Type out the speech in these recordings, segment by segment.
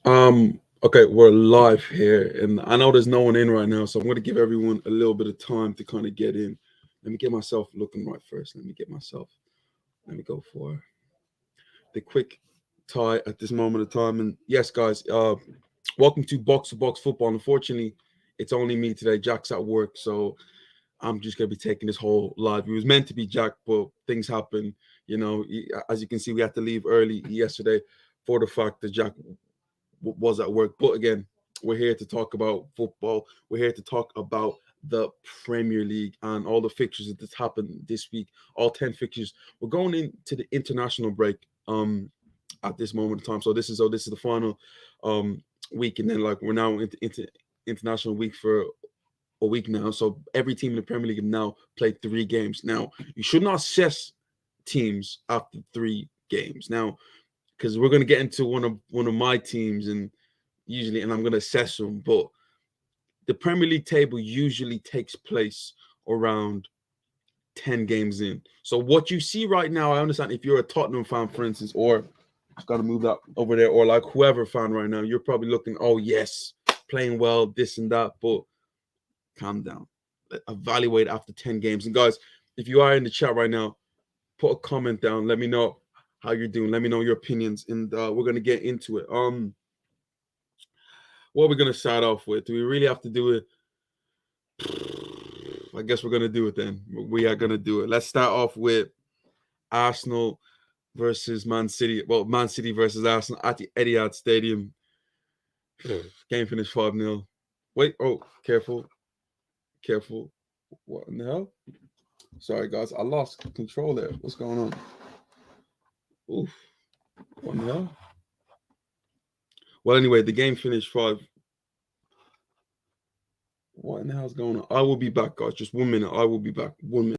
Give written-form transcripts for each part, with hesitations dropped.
Okay, we're live here, and I know there's no one in right now, so I'm gonna give everyone a little bit of time to kind of get in. Let me get myself looking right first. Let me go for the quick tie at this moment of time. And yes, guys, welcome to Box Football. Unfortunately, it's only me today. Jack's at work, so I'm just gonna be taking this whole live. It was meant to be Jack, but things happen. As you can see, we had to leave early yesterday for the fact that Jack was at work. But again, we're here to talk about football. We're here to talk about the Premier League and all the fixtures that's happened this week. All 10 fixtures. We're going into the international break at this moment in time. So this is the final week, and then like we're now into international week for a week now. So every team in the Premier League have now played 3 games. Now you should not assess teams after 3 games. Now because we're gonna get into one of my teams and I'm gonna assess them. But the Premier League table usually takes place around 10 games in. So what you see right now, I understand if you're a Tottenham fan, for instance, or just gotta move that over there, or like whoever fan right now, you're probably looking, oh yes, playing well, this and that, but calm down. Evaluate after 10 games. And guys, if you are in the chat right now, put a comment down. Let me know how you're doing. Let me know your opinions, and we're gonna get into it. What we're gonna start off with? Do we really have to do it? I guess we're gonna do it then. We are gonna do it. Let's start off with Arsenal versus Man City. Well, Man City versus Arsenal at the Etihad Stadium. Game finished 5-0. Wait, oh, careful, careful. What in the hell? Sorry, guys, I lost control there. What's going on? Oof. What in the hell? Well, anyway, the game finished 5. What in the hell's going on? I will be back, guys. Just 1 minute. I will be back. 1 minute.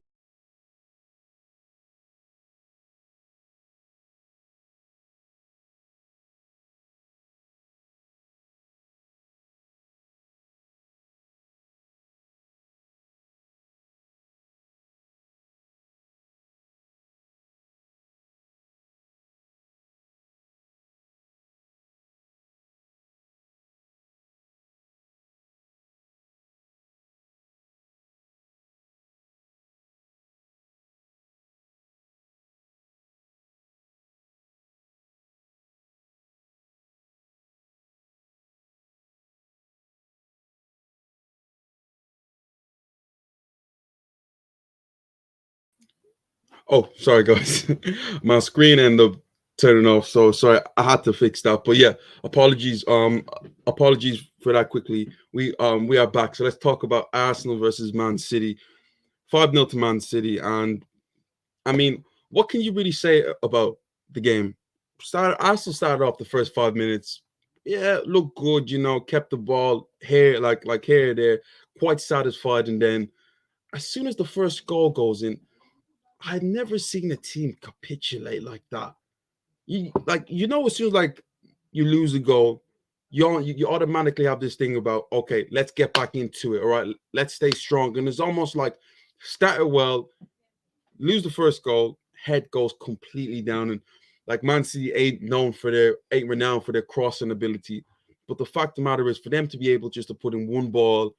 Oh, sorry, guys. My screen ended up turning off. So sorry, I had to fix that. But yeah, apologies. Apologies for that. Quickly, we are back. So let's talk about Arsenal versus Man City. 5-0 to Man City, and I mean, what can you really say about the game? Arsenal started off the first 5 minutes. Yeah, looked good. Kept the ball here, like here there, quite satisfied. And then as soon as the first goal goes in, I'd never seen a team capitulate like that. As soon as like you lose a goal, you automatically have this thing about, okay, let's get back into it. All right, let's stay strong. And it's almost like started well, lose the first goal, head goes completely down. And like Man City ain't renowned for their crossing ability. But the fact of the matter is, for them to be able just to put in one ball,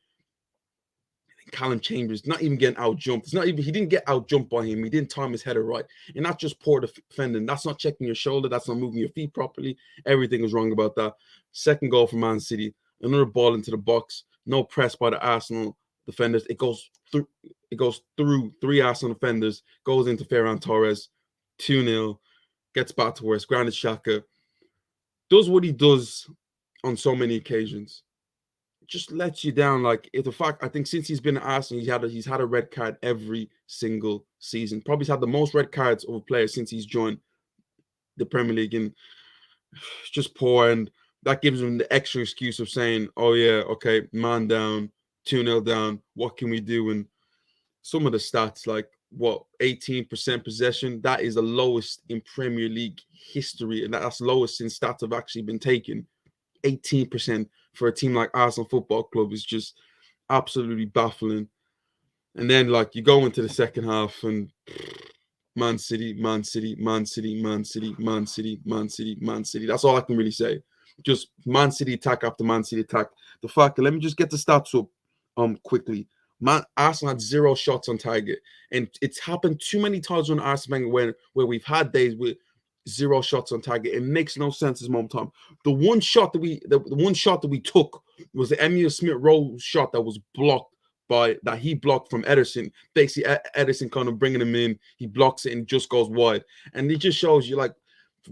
Callum Chambers not even getting out jumped. It's not even he didn't get out jumped by him. He didn't time his header right. And that's just poor defending. That's not checking your shoulder. That's not moving your feet properly. Everything is wrong about that. Second goal for Man City. Another ball into the box. No press by the Arsenal defenders. It goes through. It goes through 3 Arsenal defenders. Goes into Ferran Torres. 2-0. Gets back to where it's Granit Xhaka does what he does on so many occasions. Just lets you down. Like, it's a fact. I think since he's been at Arsenal, he's had a red card every single season. Probably had the most red cards of a player since he's joined the Premier League, and it's just poor. And that gives him the extra excuse of saying, "Oh yeah, okay, man down, 2-0 down. What can we do?" And some of the stats, like 18% possession, that is the lowest in Premier League history, and that's lowest since stats have actually been taken. 18% for a team like Arsenal Football Club is just absolutely baffling. And then like you go into the second half and Man City, Man City, Man City, Man City, Man City, Man City, Man City. That's all I can really say. just Man City attack after Man City attack. The fact that let me just get the stats up quickly. Man, Arsenal had 0 shots on target, and it's happened too many times on Arsenal where we've had days with 0 shots on target. It makes no sense this moment in time. The one shot that we took was the Emil Smith Rowe shot that was blocked that he blocked from Ederson. Basically, Ederson kind of bringing him in, he blocks it and just goes wide, and it just shows you like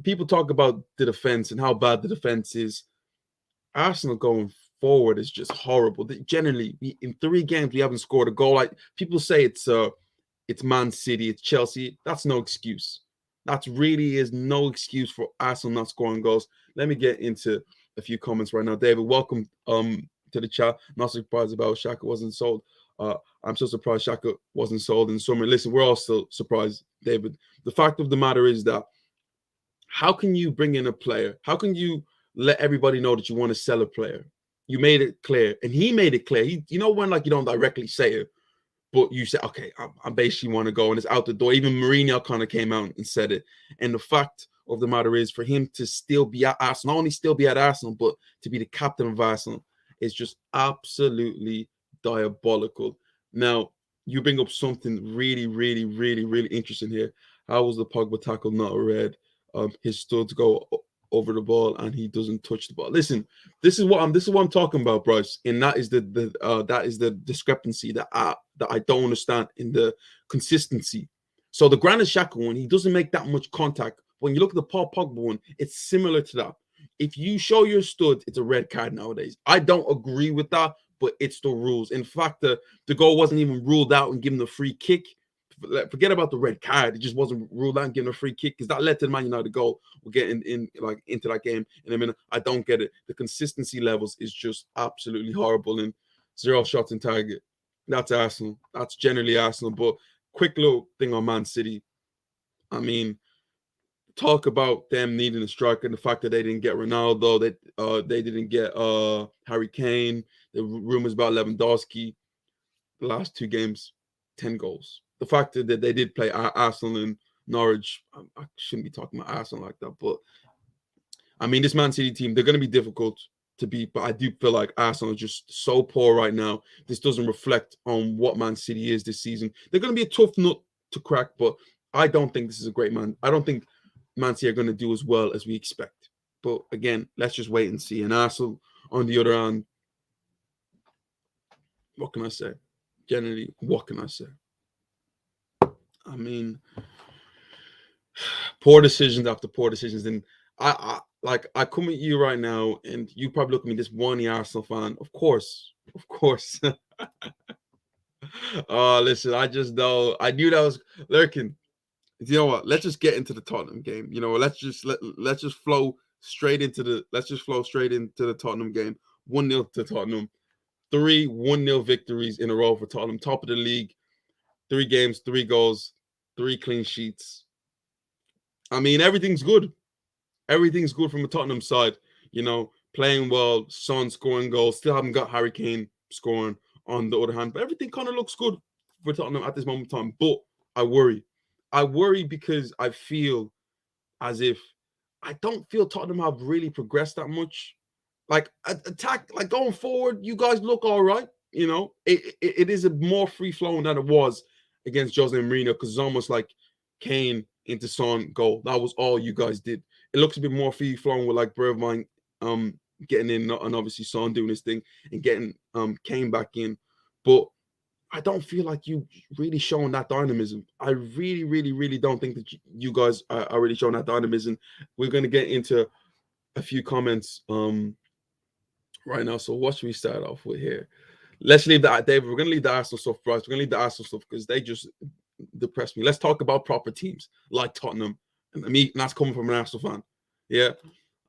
people talk about the defense and how bad the defense is. Arsenal going forward is just horrible. Generally, in 3 games we haven't scored a goal. Like people say, it's Man City, it's Chelsea. That's no excuse. That really is no excuse for Arsenal not scoring goals. Let me get into a few comments right now. David, welcome to the chat. Not surprised about Xhaka wasn't sold. I'm so surprised Xhaka wasn't sold in summer. Listen, we're all still surprised, David. The fact of the matter is that how can you bring in a player? How can you let everybody know that you want to sell a player? You made it clear, and he made it clear. You know when like you don't directly say it, but you say, okay, I basically want to go, and it's out the door. Even Mourinho kind of came out and said it. And the fact of the matter is, for him to still be at Arsenal, not only still be at Arsenal, but to be the captain of Arsenal is just absolutely diabolical. Now, you bring up something really, really, really, really interesting here. How was the Pogba tackle not a red? His studs go over the ball and he doesn't touch the ball. Listen, this is what I'm talking about, Bryce, and that is the discrepancy that I don't understand in the consistency. So the Granit Xhaka one, he doesn't make that much contact. When you look at the Paul Pogba one, it's similar to that. If you show your stud, it's a red card nowadays. I don't agree with that, but it's the rules. In fact, the goal wasn't even ruled out and given the free kick. Forget about the red card. It just wasn't ruled out and given a free kick because that led to the Man United goal. We'll get into that game in a minute. I don't get it. The consistency levels is just absolutely horrible, and 0 shots in target. That's Arsenal. That's generally Arsenal. But quick little thing on Man City. I mean, talk about them needing a striker and the fact that they didn't get Ronaldo, they didn't get Harry Kane. The rumors about Lewandowski. The last 2 games, 10 goals. The fact that they did play Arsenal and Norwich, I shouldn't be talking about Arsenal like that, but I mean, this Man City team, they're going to be difficult to beat, but I do feel like Arsenal are just so poor right now. This doesn't reflect on what Man City is this season. They're going to be a tough nut to crack, but I don't think this is a great man. I don't think Man City are going to do as well as we expect. But again, let's just wait and see. And Arsenal, on the other hand, what can I say? Generally, what can I say? I mean, poor decisions after poor decisions. And I come at you right now, and you probably look at me, this one Arsenal fan. Of course. Listen, I just know. I knew that was lurking. You know what? Let's just get into the Tottenham game. You know, let's just flow straight into the Tottenham game. 1-0 to Tottenham. 3 1-0 victories in a row for Tottenham. Top of the league. 3 games, 3 goals, 3 clean sheets. I mean, everything's good. Everything's good from the Tottenham side. You know, playing well, Son scoring goals. Still haven't got Harry Kane scoring on the other hand. But everything kind of looks good for Tottenham at this moment in time. But I worry. I worry because I feel as if I don't feel Tottenham have really progressed that much. Like attack, like going forward, you guys look all right. You know, it is a more free flowing than it was against Jose Mourinho because it's almost like Kane into Son goal. That was all you guys did. It looks a bit more free flowing with like Bergwijn getting in and obviously Son doing his thing and getting Kane back in. But I don't feel like you really showing that dynamism. I really, really, really don't think that you guys are really showing that dynamism. We're going to get into a few comments right now. So what should we start off with here? Let's leave that, David. We're going to leave the Arsenal stuff, Bryce. We're going to leave the Arsenal stuff because they just depress me. Let's talk about proper teams like Tottenham. And that's coming from an Arsenal fan. Yeah.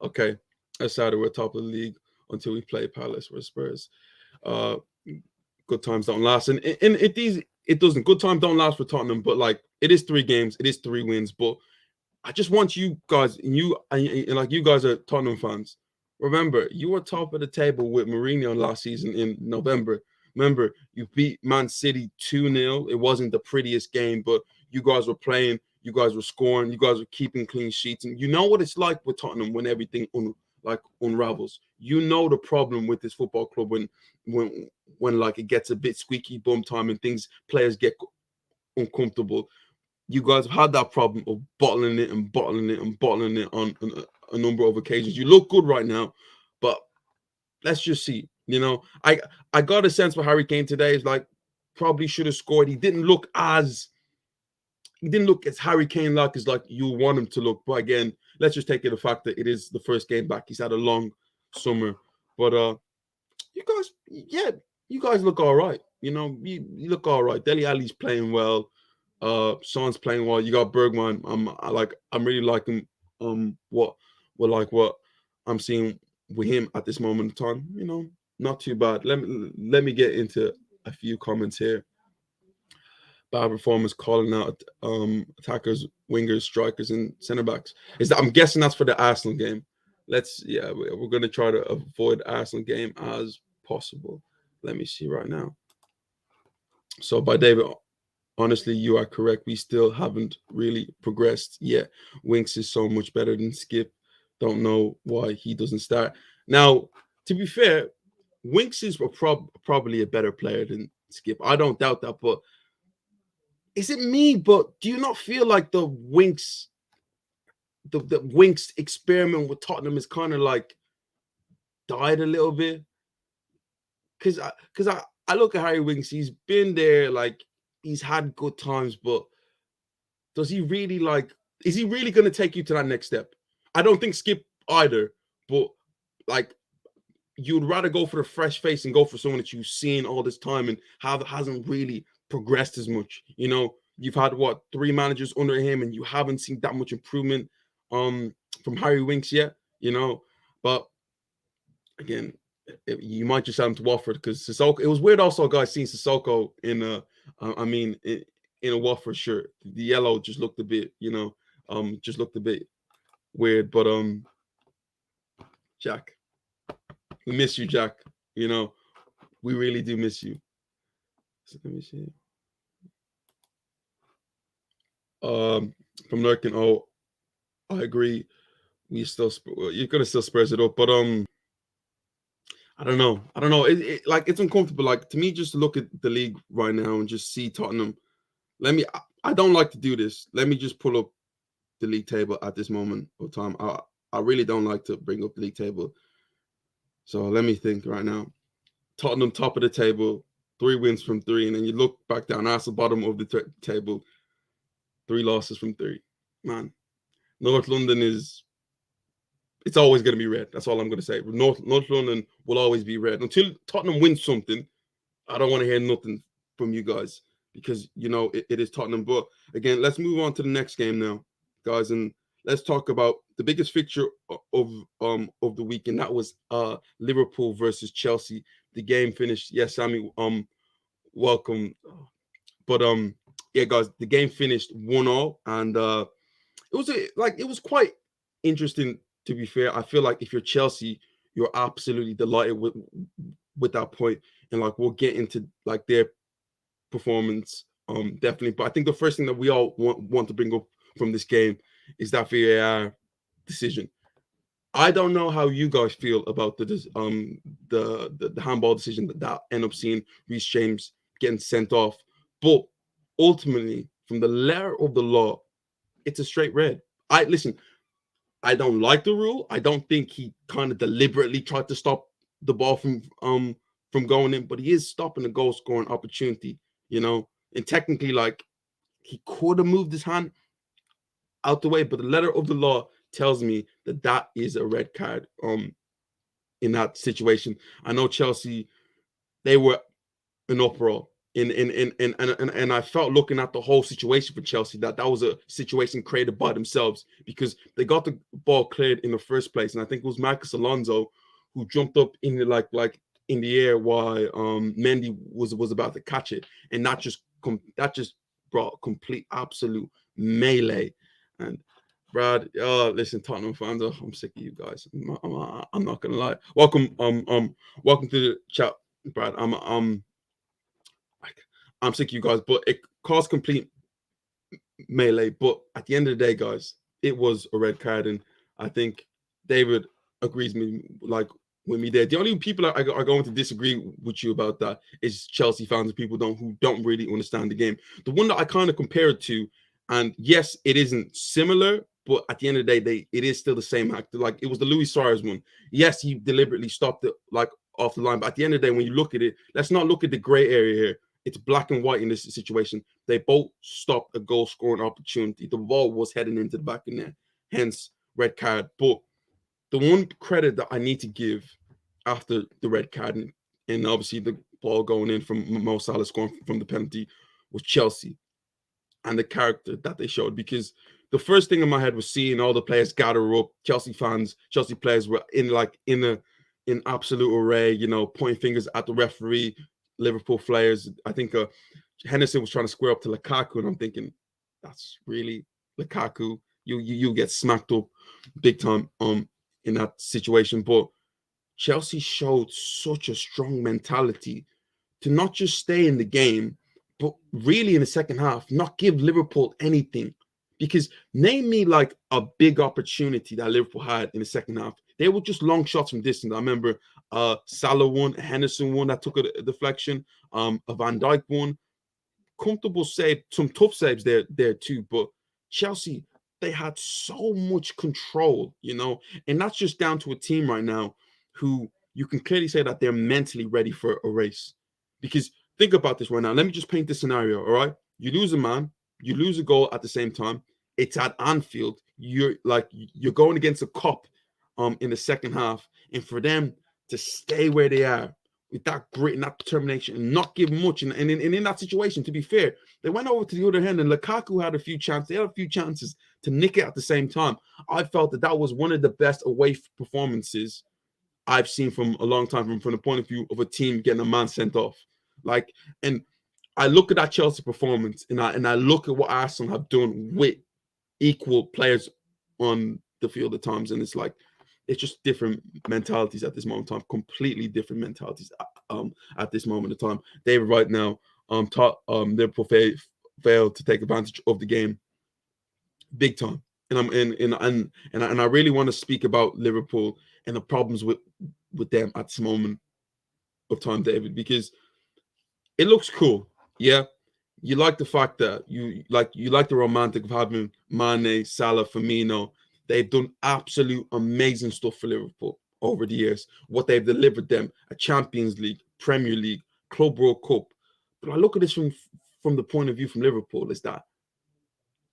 Okay. Let's start it. We're top of the league until we play Palace or Spurs. Good times don't last. And it doesn't. Good times don't last for Tottenham, but like it is 3 games, it is 3 wins. But I just want you guys, and like you guys are Tottenham fans. Remember, you were top of the table with Mourinho last season in November. Remember, you beat Man City 2-0. It wasn't the prettiest game, but you guys were playing, you guys were scoring, you guys were keeping clean sheets. And you know what it's like with Tottenham when everything like unravels. You know the problem with this football club when like it gets a bit squeaky bum time and players get uncomfortable. You guys have had that problem of bottling it and bottling it and bottling it on a number of occasions. You look good right now, but let's just see. I got a sense for Harry Kane today is like probably should have scored. He didn't look as Harry Kane like as like you want him to look. But again, let's just take it the fact that it is the first game back. He's had a long summer. But you guys, yeah, you guys look all right. You look all right. Dele Alli's playing well. Son's playing well. You got Bergman. I'm really liking what I'm seeing with him at this moment in time. Not too bad. Let me get into a few comments here. Bad performance, calling out attackers, wingers, strikers, and centre backs. I'm guessing that's for the Arsenal game. We're gonna try to avoid the Arsenal game as possible. Let me see right now. So by David, honestly, you are correct. We still haven't really progressed yet. Winks is so much better than Skip. Don't know why he doesn't start. Now, to be fair, Winks is probably a better player than Skip. I don't doubt that, but is it me? But do you not feel like the Winks experiment with Tottenham is kind of like died a little bit? Because I look at Harry Winks, he's been there, like he's had good times, but is he really going to take you to that next step? I don't think Skip either, but like you'd rather go for the fresh face and go for someone that you've seen all this time and hasn't really progressed as much. You've had 3 managers under him and you haven't seen that much improvement from Harry Winks yet, but again, you might just have him to Watford because Sissoko. It was weird also, guys, seeing Sissoko in a Watford shirt. The yellow just looked a bit, weird. But Jack, we miss you, Jack. We really do miss you. So let me see. From Lurkin, I agree. You're gonna still Spurs it up, but I don't know. It's uncomfortable. Like, to me, just look at the league right now and just see Tottenham. I don't like to do this. Let me just pull up the league table at this moment of time. I really don't like to bring up the league table. So let me think right now. Tottenham top of the table, 3 wins from 3, and then you look back down. Arsenal bottom of the table, 3 losses from 3. Man, North London it's always going to be red. That's all I'm going to say. North London will always be red. Until Tottenham wins something, I don't want to hear nothing from you guys because, it is Tottenham. But again, let's move on to the next game now, guys. And let's talk about the biggest fixture of the weekend. That was Liverpool versus Chelsea. The game finished. Yes, Sammy, welcome. But yeah, guys, the game finished 1-0. And it was quite interesting. To be fair, I feel like if you're Chelsea, you're absolutely delighted with that point, and like we'll get into like their performance, definitely. But I think the first thing that we all want to bring up from this game is that VAR decision. I don't know how you guys feel about the handball decision that end up seeing Reece James getting sent off, but ultimately, from the letter of the law, it's a straight red. I don't like the rule. I don't think he kind of deliberately tried to stop the ball from going in, but he is stopping a goal scoring opportunity, And technically, like, he could have moved his hand out the way, but the letter of the law tells me that is a red card in that situation. I know Chelsea, they were an uproar. And I felt looking at the whole situation for Chelsea that was a situation created by themselves because they got the ball cleared in the first place, and I think it was Marcus Alonso who jumped up in the like in the air while Mendy was about to catch it, and that just brought complete absolute melee. And Brad, listen, Tottenham fans, I'm sick of you guys. I'm not gonna lie. Welcome to the chat, Brad. I'm sick of you guys, but it caused complete melee. But at the end of the day, guys, it was a red card. And I think, David, agrees me like with me there. The only people are going to disagree with you about that is Chelsea fans and people who don't really understand the game. The one that I kind of compare it to, and yes, it isn't similar, but at the end of the day, it is still the same act. Like it was the Luis Suarez one. Yes, he deliberately stopped it like off the line, but at the end of the day, when you look at it, let's not look at the gray area here. It's black and white in this situation. They both stopped a goal scoring opportunity. The ball was heading into the back of net, hence red card. But the one credit that I need to give after the red card and obviously the ball going in from Mo Salah scoring from the penalty was Chelsea and the character that they showed. Because the first thing in my head was seeing all the players gather up. Chelsea fans, Chelsea players were in absolute array, pointing fingers at the referee. Liverpool players, I think Henderson was trying to square up to Lukaku, and I'm thinking, that's really Lukaku. You get smacked up big time in that situation. But Chelsea showed such a strong mentality to not just stay in the game, but really in the second half, not give Liverpool anything. Because name me like a big opportunity that Liverpool had in the second half. They were just long shots from distance. I remember Salah one, Henderson one that took a deflection, a Van Dijk one. Comfortable save, some tough saves there too. But Chelsea, they had so much control, and that's just down to a team right now who you can clearly say that they're mentally ready for a race. Because think about this right now. Let me just paint this scenario, all right? You lose a man, you lose a goal at the same time. It's at Anfield. You're going against a cup in the second half. And for them to stay where they are with that grit and that determination and not give much. And in that situation, to be fair, they went over to the other hand and Lukaku had a few chances. They had a few chances to nick it at the same time. I felt that was one of the best away performances I've seen from a long time from the point of view of a team getting a man sent off. And I look at that Chelsea performance and I look at what Arsenal have done with equal players on the field at times, and it's just different mentalities at this moment in time, completely different mentalities at this moment in time. David right now Liverpool failed to take advantage of the game big time. And I really want to speak about Liverpool and the problems with them at this moment of time, David, because it looks cool. Yeah. You like the fact that you like the romantic of having Mane, Salah, Firmino. They've done absolute amazing stuff for Liverpool over the years. What they've delivered them, a Champions League, Premier League, Club World Cup. But I look at this from the point of view from Liverpool is that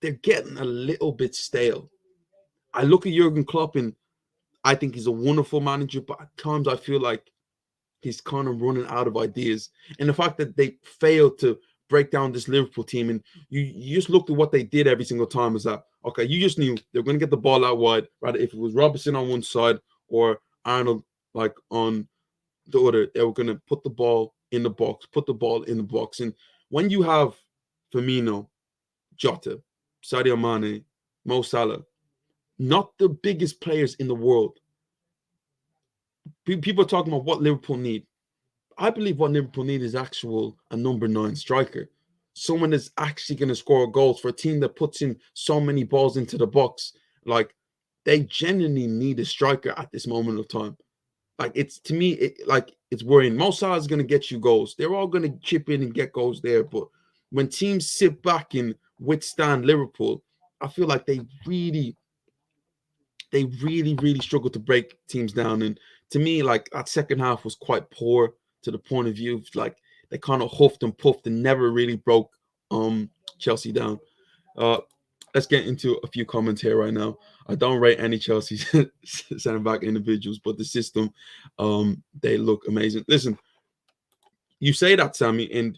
they're getting a little bit stale. I look at Jurgen Klopp and I think he's a wonderful manager, but at times I feel like he's kind of running out of ideas. And the fact that they failed to break down this Liverpool team, and you just looked at what they did every single time, is that, okay, you just knew they were going to get the ball out wide, right? If it was Robertson on one side or Arnold on the other, they were going to put the ball in the box, And when you have Firmino, Jota, Sadio Mane, Mo Salah, not the biggest players in the world, people are talking about what Liverpool need. I believe what Liverpool need is a number 9 striker. Someone that's actually going to score goals for a team that puts in so many balls into the box. They genuinely need a striker at this moment of time. It's worrying. Mo Salah is going to get you goals. They're all going to chip in and get goals there. But when teams sit back and withstand Liverpool, I feel like they really, really struggle to break teams down. And to me, that second half was quite poor to the point of view of they kind of huffed and puffed and never really broke Chelsea down. Let's get into a few comments here right now. I don't rate any Chelsea center back individuals, but the system, they look amazing. Listen, you say that, Sammy, and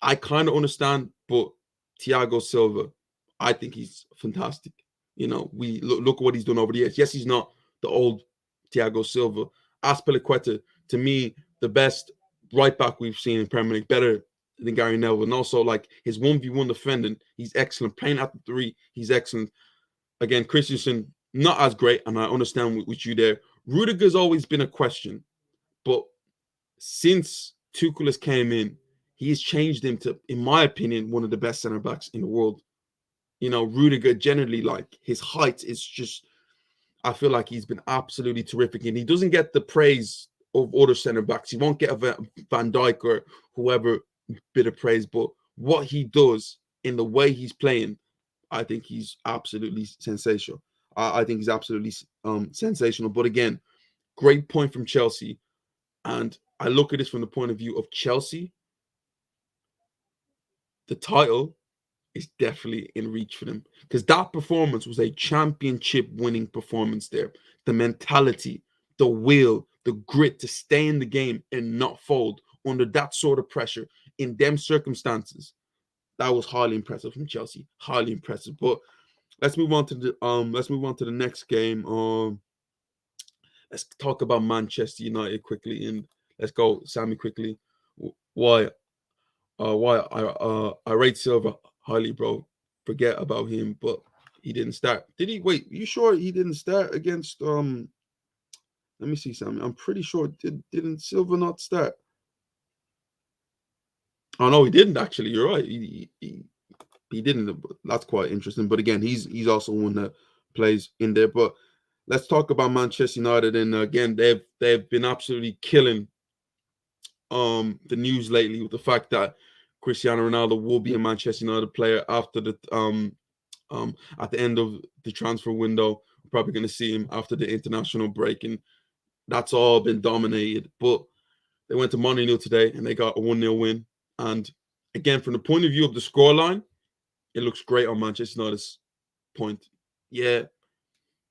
I kind of understand, but Thiago Silva, I think he's fantastic. We look at what he's done over the years. Yes, he's not the old Thiago Silva. Azpilicueta, to me, the best right back we've seen in Premier League, better than Gary Neville. And also, his 1v1 defending, he's excellent. Playing at the 3, he's excellent. Again, Christensen, not as great, and I understand with you there. Rudiger's always been a question, but since Tuchel has came in, he's changed him to, in my opinion, one of the best center backs in the world. Rudiger generally, his height is just, I feel like he's been absolutely terrific, and he doesn't get the praise of other centre backs. He won't get a Van Dijk or whoever bit of praise, but what he does in the way he's playing, I think he's absolutely sensational. I think he's absolutely sensational. But again, great point from Chelsea, and I look at this from the point of view of Chelsea. The title is definitely in reach for them because that performance was a championship winning performance there. The mentality, the will, the grit to stay in the game and not fold under that sort of pressure in them circumstances. That was highly impressive from Chelsea. Highly impressive. But let's move on to the next game. Let's talk about Manchester United quickly, and let's go, Sammy, quickly. Why I rate Silva highly, bro. Forget about him, but he didn't start. Did he? Wait, you sure he didn't start against Let me see, Sammy. I'm pretty sure didn't Silva not start? Oh no, he didn't actually. You're right. He didn't. That's quite interesting. But again, he's also one that plays in there. But let's talk about Manchester United. And again, they've been absolutely killing the news lately with the fact that Cristiano Ronaldo will be a Manchester United player after the at the end of the transfer window. We're probably going to see him after the international break, and that's all been dominated. But they went to Molineux today and they got a 1-0 win. And again, from the point of view of the scoreline, it looks great on Manchester United's point. Yeah,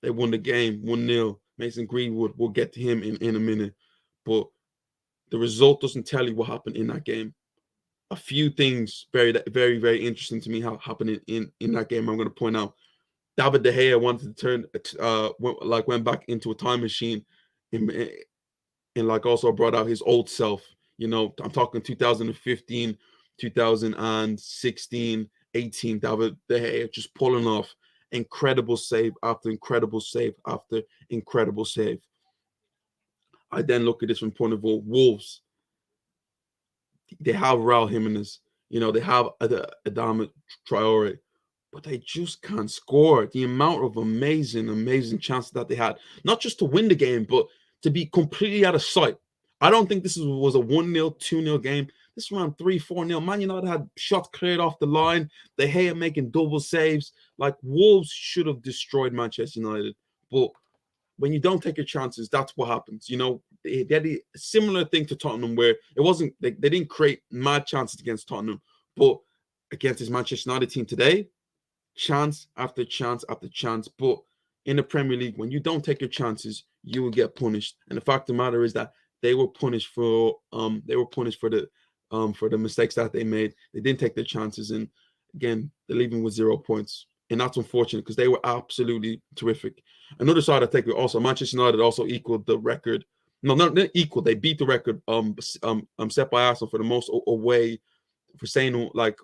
they won the game 1-0. Mason Greenwood, we'll get to him in a minute. But the result doesn't tell you what happened in that game. A few things very, very, very interesting to me how happened in that game. I'm going to point out. David De Gea wanted to turn, went back into a time machine, and like also brought out his old self. You know, I'm talking 2015, 2016, 18. David De Gea just pulling off incredible save after incredible save after incredible save. I then look at this from point of view Wolves. They have Raul Jimenez, you know, they have Adama Traore, but they just can't score. The amount of amazing chances that they had, not just to win the game, but to be completely out of sight. I don't think this was a 1-0, 2-0 game. This was around 3-4-0. Man United had shots cleared off the line. They hate making double saves. Like, Wolves should have destroyed Manchester United. But when you don't take your chances, that's what happens. You know, they had a similar thing to Tottenham where it wasn't, they didn't create mad chances against Tottenham, but against this Manchester United team today, chance after chance after chance. But in the Premier League, when you don't take your chances, you will get punished. And the fact of the matter is that they were punished for the mistakes that they made. They didn't take their chances, and again, they're leaving with 0 points. And that's unfortunate because they were absolutely terrific. Another side I take also Manchester United also equaled the record. No, not equal. They beat the record set by Arsenal for the most away for saying like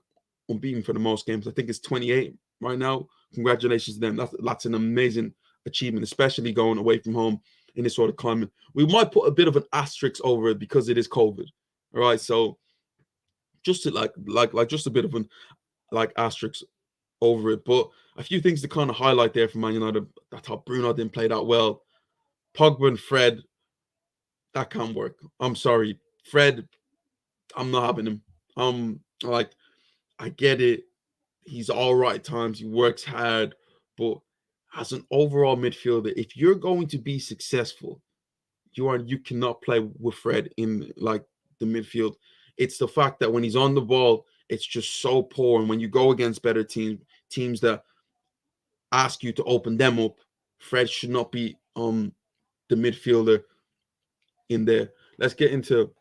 unbeaten for the most games. I think it's 28 right now. Congratulations to them. That's an amazing achievement, especially going away from home in this sort of climate. We might put a bit of an asterisk over it because it is COVID. All right, so just to like just a bit of an asterisk over it. But a few things to kind of highlight there for Man United. I thought Bruno didn't play that well. Pogba and Fred, that can't work. I'm sorry. Fred, I'm not having him. Like, I get it. He's all right at times. He works hard. But as an overall midfielder, if you're going to be successful, you cannot play with Fred in like the midfield. It's the fact that when he's on the ball, it's just so poor. And when you go against better teams that ask you to open them up, Fred should not be the midfielder in there. Let's get into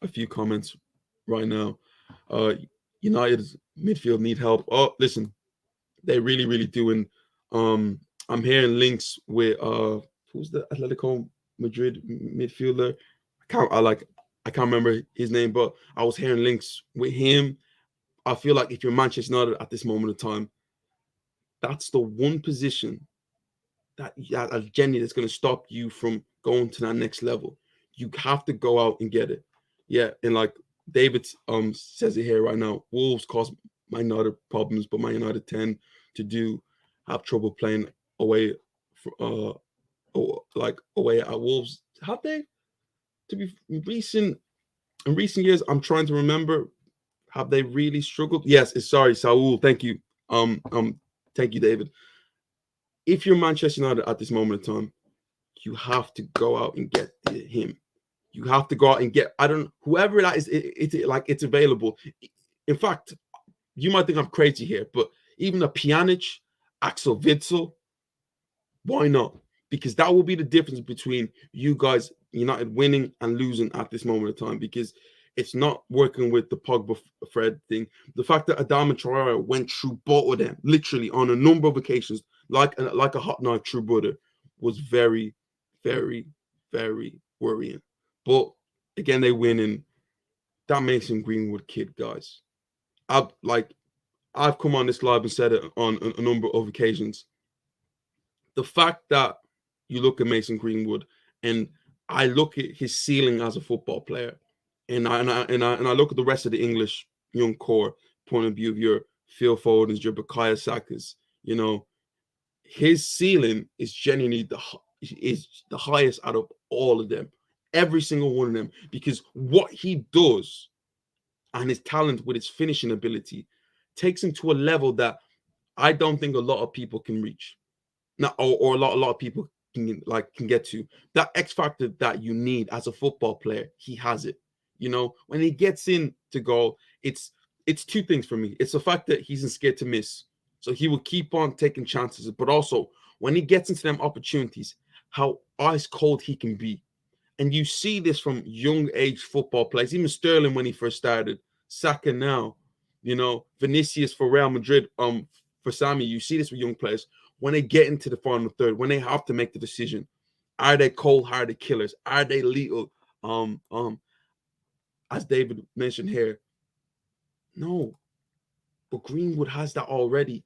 a few comments right now. United's midfield need help. Oh, listen, they really do. And I'm hearing links with who's the Atletico Madrid midfielder? I can't remember his name, but I was hearing links with him. I feel like if you're Manchester United at this moment of time, that's the one position that genuinely that's going to stop you from going to that next level. You have to go out and get it. Yeah, and like David says it here right now, Wolves cause Man United problems, but Man United tend to have trouble playing away like away at Wolves. Have they? To be in recent years, I'm trying to remember. Have they really struggled? Yes. Sorry, Saul. Thank you. Thank you, David. If you're Manchester United at this moment in time, you have to go out and get him. You have to go out and get, I don't, whoever that is, it's available. In fact, you might think I'm crazy here, but even a Pjanic, Axel Witsel, why not? Because that will be the difference between you guys, United, winning and losing at this moment of time. Because it's not working with the Pogba Fred thing. The fact that Adama Traore went through both of them, literally on a number of occasions, like a hot knife through butter, was very, very, very worrying. But again, they win, and that Mason Greenwood kid, guys. I've come on this live and said it on a number of occasions. The fact that you look at Mason Greenwood, and I look at his ceiling as a football player, and I look at the rest of the English young core point of view of your Phil Fodens, your Bukayo Sakas, his ceiling is genuinely the highest out of all of them, every single one of them, because what he does and his talent with his finishing ability takes him to a level that I don't think a lot of people can reach. Now, or a lot of people can get to. That X factor that you need as a football player, he has it. When he gets in to goal, it's two things for me. It's the fact that he's not scared to miss, so he will keep on taking chances. But also, when he gets into them opportunities, how ice cold he can be. And you see this from young age football players, even Sterling when he first started, Saka now, Vinicius for Real Madrid, for Sammy. You see this with young players when they get into the final third, when they have to make the decision. Are they cold-hearted killers? Are they lethal? As David mentioned here, no. But Greenwood has that already,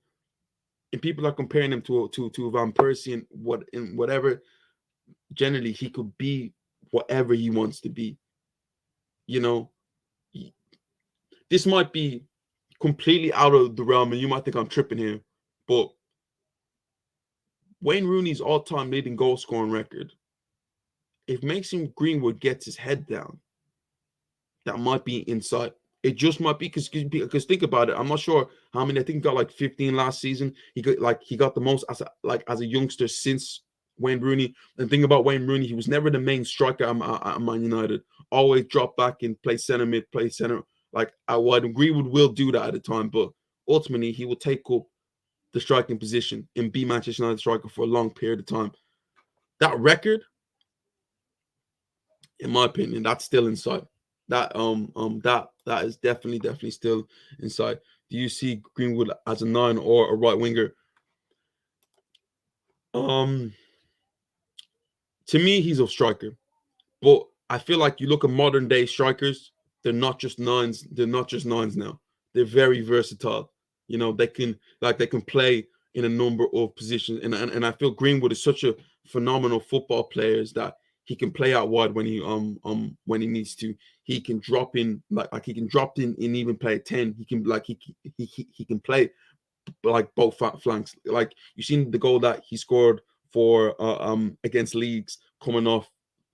and people are comparing him to Van Persie and whatever. Generally, he could be whatever he wants to be. This might be completely out of the realm, and you might think I'm tripping here, but Wayne Rooney's all-time leading goal scoring record, if Mason Greenwood gets his head down, that might be inside. It just might be because think about it. I'm not sure how many. I think he got like 15 last season. He got the most as a youngster since Wayne Rooney. And think about Wayne Rooney, he was never the main striker at Man United. Always drop back and play center mid, play center like out wide. And Greenwood will do that at a time, but ultimately he will take up the striking position and be Manchester United striker for a long period of time. That record, in my opinion, that's still inside. That is definitely still inside. Do you see Greenwood as a 9 or a right winger? To me, he's a striker, but I feel like you look at modern day strikers, they're not just nines. They're not just nines now. They're very versatile. They can play in a number of positions, and I feel Greenwood is such a phenomenal football player is that he can play out wide when he needs to. He can drop in he can drop in and even play at 10. He can he can play like both flanks. Like you seen the goal that he scored for against Leeds coming off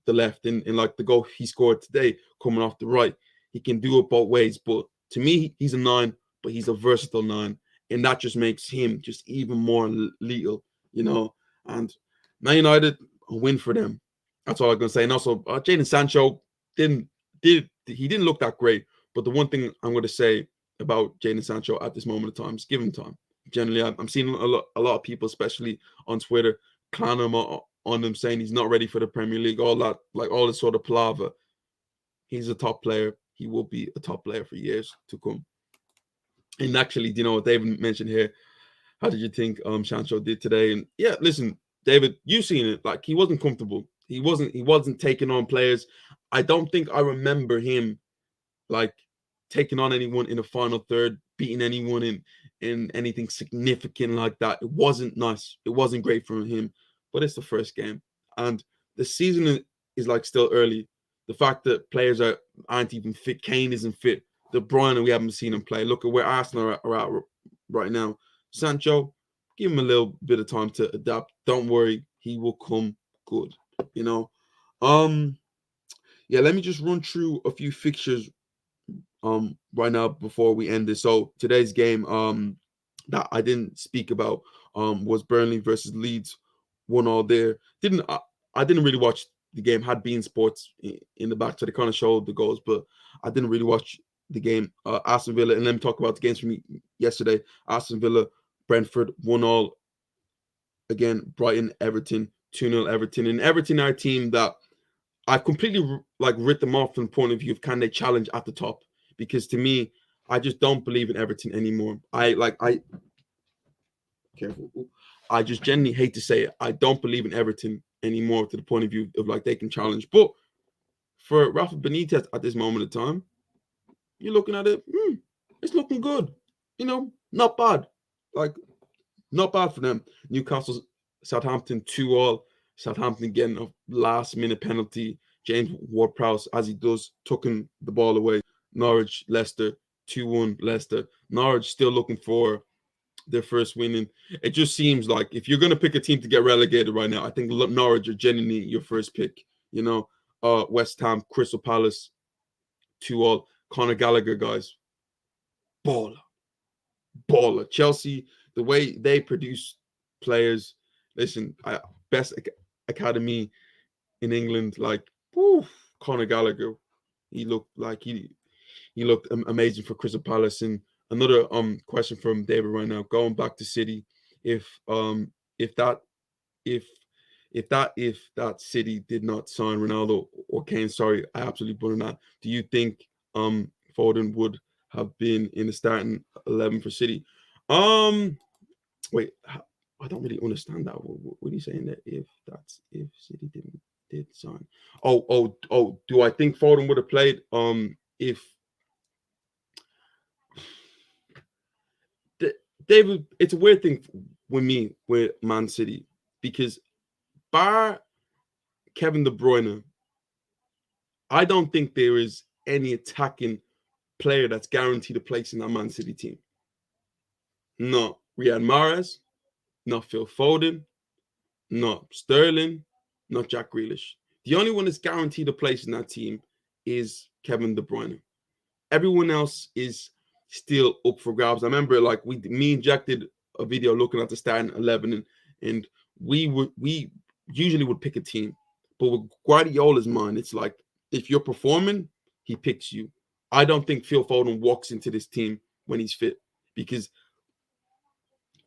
the left, and like the goal he scored today coming off the right. He can do it both ways. But to me, he's a 9, but he's a versatile 9, and that just makes him just even more lethal. And Man United, a win for them. That's all I'm gonna say. And also, Jadon Sancho didn't look that great. But the one thing I'm gonna say about Jadon Sancho at this moment of time is give him time. Generally, I'm seeing a lot of people, especially on Twitter, clown him on him, saying he's not ready for the Premier League. All that, all this sort of palaver. He's a top player. He will be a top player for years to come. And actually, what David mentioned here? How did you think Sancho did today? And yeah, listen, David, you've seen it. Like he wasn't comfortable. He wasn't taking on players. I don't think I remember him like taking on anyone in the final third, beating anyone in anything significant like that. It wasn't nice. It wasn't great for him. But it's the first game, and the season is like still early. The fact that players aren't even fit. Kane isn't fit. De Bruyne, we haven't seen him play. Look at where Arsenal are at right now. Sancho, give him a little bit of time to adapt. Don't worry, he will come good. You know, um, yeah. Let me just run through a few fixtures right now before we end this. So today's game that I didn't speak about was Burnley versus Leeds, 1-1 there. I didn't really watch the game. Had Bean Sports in the back, so they kind of showed the goals, but I didn't really watch the game. Aston Villa, and let me talk about the games from yesterday. Aston Villa, Brentford, 1-1. Again, Brighton, Everton, 2-0 Everton. And Everton are a team that I've completely like writ them off from the point of view of can they challenge at the top? Because to me, I just don't believe in Everton anymore. I careful. I just genuinely hate to say it. I don't believe in Everton anymore to the point of view of like they can challenge. But for Rafa Benitez at this moment of time, you're looking at it, it's looking good. You know, not bad. Like not bad for them. Newcastle, Southampton 2-2. Southampton getting a last minute penalty. James Ward-Prowse, as he does, tucking the ball away. Norwich, Leicester, 2-1 Leicester. Norwich still looking for their first win. And it just seems like if you're going to pick a team to get relegated right now, I think Norwich are genuinely your first pick. You know, West Ham, Crystal Palace, 2-2. Conor Gallagher, guys, baller. Baller. Chelsea, the way they produce players, listen, best academy in England, like, whew, Conor Gallagher, he looked like he looked amazing for Crystal Palace. And another question from David right now, going back to City, if if that if if that City did not sign Ronaldo or Kane, sorry, I absolutely put on that. Do you think Foden would have been in the starting 11 for City? Um, wait, I don't really understand that. What are you saying there? If City did sign? Oh. Do I think Foden would have played? If David, it's a weird thing with me with Man City because bar Kevin De Bruyne, I don't think there is any attacking player that's guaranteed a place in that Man City team. Not Riyad Mahrez, not Phil Foden, not Sterling, not Jack Grealish. The only one that's guaranteed a place in that team is Kevin De Bruyne. Everyone else is still up for grabs. I remember, like me and Jack did a video looking at the starting 11, and we usually would pick a team, but with Guardiola's mind, it's like if you're performing, he picks you. I don't think Phil Foden walks into this team when he's fit because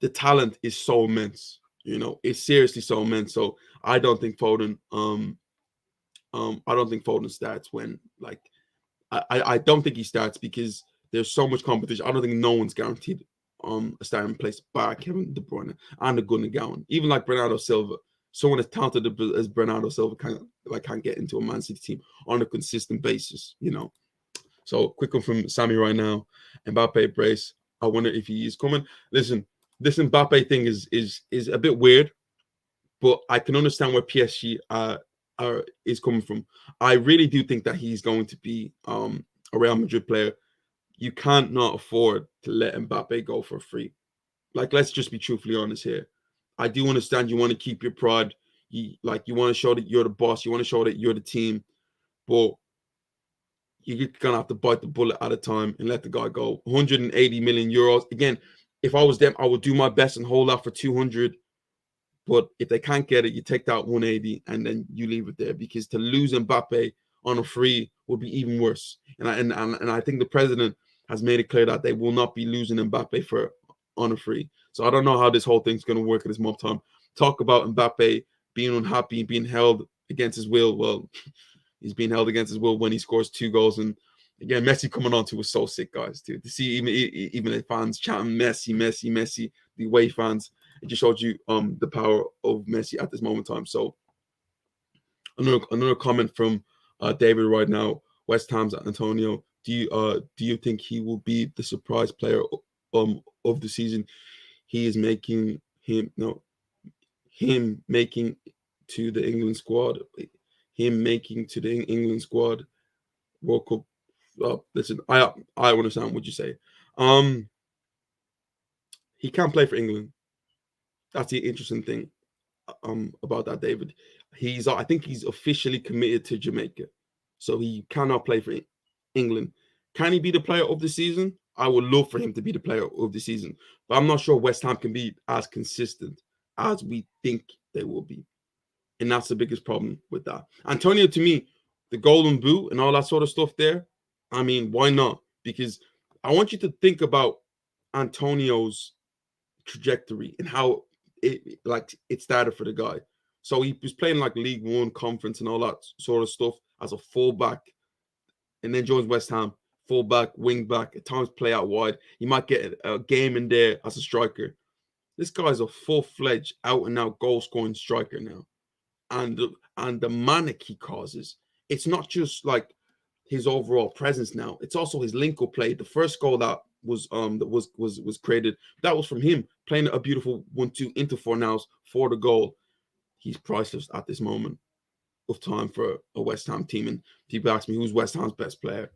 the talent is so immense. You know, it's seriously so immense. So I don't think Foden. I don't think Foden starts when like I don't think he starts because there's so much competition. I don't think no one's guaranteed a starting place by Kevin De Bruyne and a Gundogan. Even like Bernardo Silva, someone as talented as Bernardo Silva can't get into a Man City team on a consistent basis, you know. So quick one from Sammy right now. Mbappe brace. I wonder if he is coming. Listen, this Mbappe thing is a bit weird, but I can understand where PSG is coming from. I really do think that he's going to be a Real Madrid player. You can't not afford to let Mbappe go for free. Like, let's just be truthfully honest here. I do understand you want to keep your pride. You want to show that you're the boss. You want to show that you're the team, but you're gonna have to bite the bullet at a time and let the guy go. 180 million euros. Again, if I was them, I would do my best and hold out for 200. But if they can't get it, you take that 180 and then you leave it there because to lose Mbappe on a free would be even worse. And I think the president has made it clear that they will not be losing Mbappe for on a free. So I don't know how this whole thing's going to work at this moment time. Talk about Mbappe being unhappy, being held against his will. Well, he's being held against his will when he scores 2 goals. And again, Messi coming on to was so sick, guys. Dude, to see even the fans chanting Messi, the away fans. It just showed you the power of Messi at this moment in time. So another comment from David right now. West Ham's Antonio. Do you think he will be the surprise player of the season? He is making him making to the England squad. Him making to the England squad World Cup. Listen, I understand what you say. He can't play for England. That's the interesting thing. about that, David. I think he's officially committed to Jamaica, so he cannot play for England. Can he be the player of the season? I would love for him to be the player of the season, but I'm not sure West Ham can be as consistent as we think they will be, and that's the biggest problem with that. Antonio, to me, the Golden Boot and all that sort of stuff there. I mean, why not? Because I want you to think about Antonio's trajectory and how it started for the guy. So he was playing like League One conference and all that sort of stuff as a fullback, and then joins West Ham, fullback, wing back, at times play out wide. He might get a game in there as a striker. This guy's a full-fledged, out-and-out goal-scoring striker now, and the manic he causes. It's not just like his overall presence now; it's also his link-up play. The first goal that was created, that was from him playing a beautiful 1-2 into Fornals for the goal. He's priceless at this moment of time for a West Ham team. And people ask me who's West Ham's best player.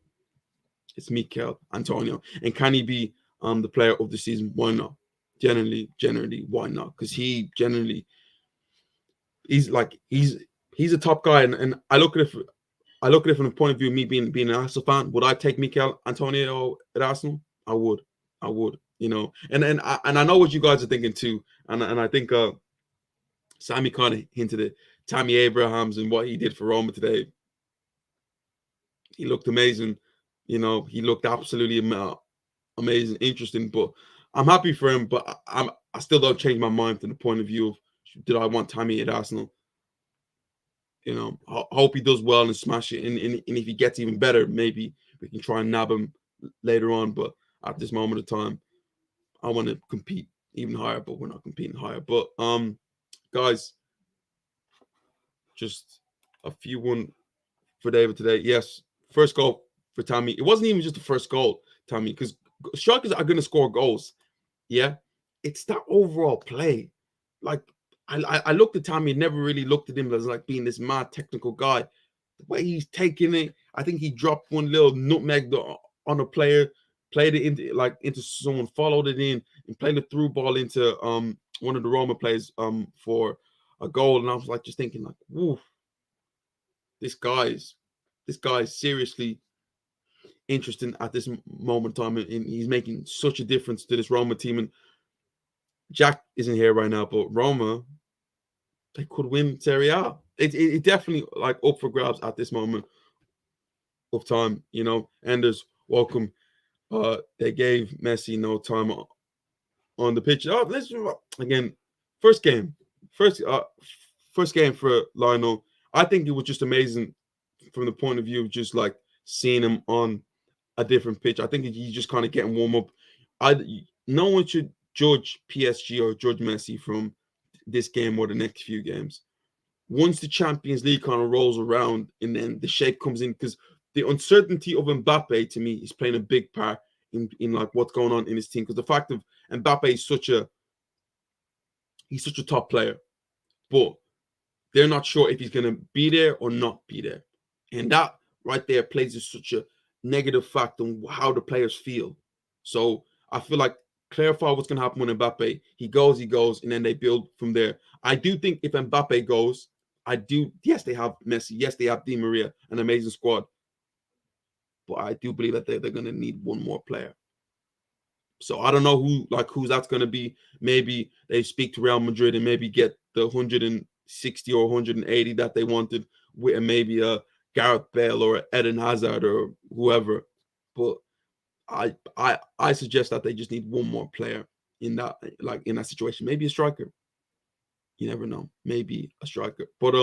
It's Mikel Antonio. And can he be the player of the season? Why not? Generally, why not? Because he's a top guy, and I look at it from the point of view of me being an Arsenal fan. Would I take Mikel Antonio at Arsenal? I would, and I know what you guys are thinking too, and I think Sammy kind of hinted it. Tammy Abrahams and what he did for Roma today. He looked amazing, He looked absolutely amazing, interesting. But I'm happy for him. But I still don't change my mind from the point of view of did I want Tammy at Arsenal? I hope he does well and smash it. And if he gets even better, maybe we can try and nab him later on. But at this moment of time, I want to compete even higher, but we're not competing higher. But guys, just a few one for David today. Yes, first goal for Tammy. It wasn't even just the first goal, Tammy, because strikers are going to score goals. Yeah, it's that overall play. Like I looked at Tammy, never really looked at him as like being this mad technical guy. The way he's taking it, I think he dropped one little nutmeg on a player, played it into someone, followed it in, and played a through ball into one of the Roma players for a goal. And I was like just thinking like, woof, this guy's seriously interesting at this moment in time, and he's making such a difference to this Roma team. And Jack isn't here right now, but Roma, they could win Serie A. It definitely like up for grabs at this moment of time, Enders, welcome. They gave Messi no time on the pitch. Oh, let's again. First game for Lionel. I think it was just amazing from the point of view of just like seeing him on a different pitch. I think he's just kind of getting warm up. No one should judge PSG or judge Messi from this game or the next few games. Once the Champions League kind of rolls around and then the shape comes in, because the uncertainty of Mbappe to me is playing a big part in like what's going on in his team. Because the fact of Mbappe is such a top player, but they're not sure if he's going to be there or not be there. And that right there plays such a negative factor on how the players feel. So I feel like clarify what's going to happen with Mbappe. He goes, and then they build from there. I do think if Mbappe goes, yes, they have Messi. Yes, they have Di Maria, an amazing squad. But I do believe that they're going to need one more player. So I don't know who that's going to be. Maybe they speak to Real Madrid and maybe get the 160 or 180 that they wanted with maybe a Gareth Bale or Eden Hazard or whoever. But I suggest that they just need one more player in that situation. Maybe a striker. You never know. Maybe a striker. But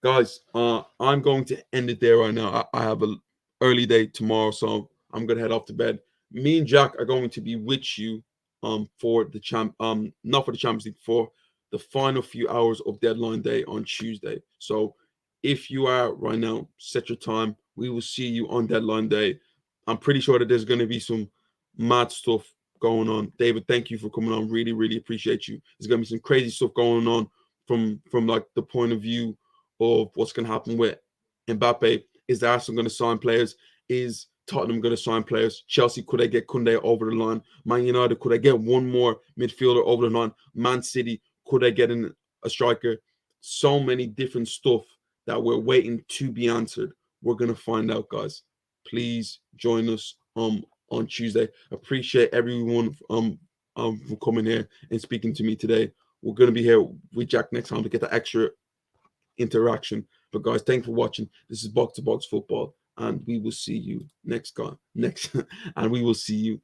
guys, I'm going to end it there right now. I have an early day tomorrow, so I'm gonna head off to bed. Me and Jack are going to be with you for the not for the Champions League, for the final few hours of deadline day on Tuesday. So if you are right now, set your time. We will see you on deadline day. I'm pretty sure that there's going to be some mad stuff going on. David, thank you for coming on. Really, really appreciate you. There's going to be some crazy stuff going on from like the point of view of what's going to happen with Mbappe. Is the Arsenal going to sign players? Is Tottenham going to sign players? Chelsea, could they get Koundé over the line? Man United, could they get one more midfielder over the line? Man City, Could I get in a striker? So many different stuff that we're waiting to be answered. We're gonna find out, guys. Please join us on Tuesday. Appreciate everyone for coming here and speaking to me today. We're gonna be here with Jack next time to get the extra interaction. But guys, thanks for watching. This is Box to Box Football, and we will see you next and we will see you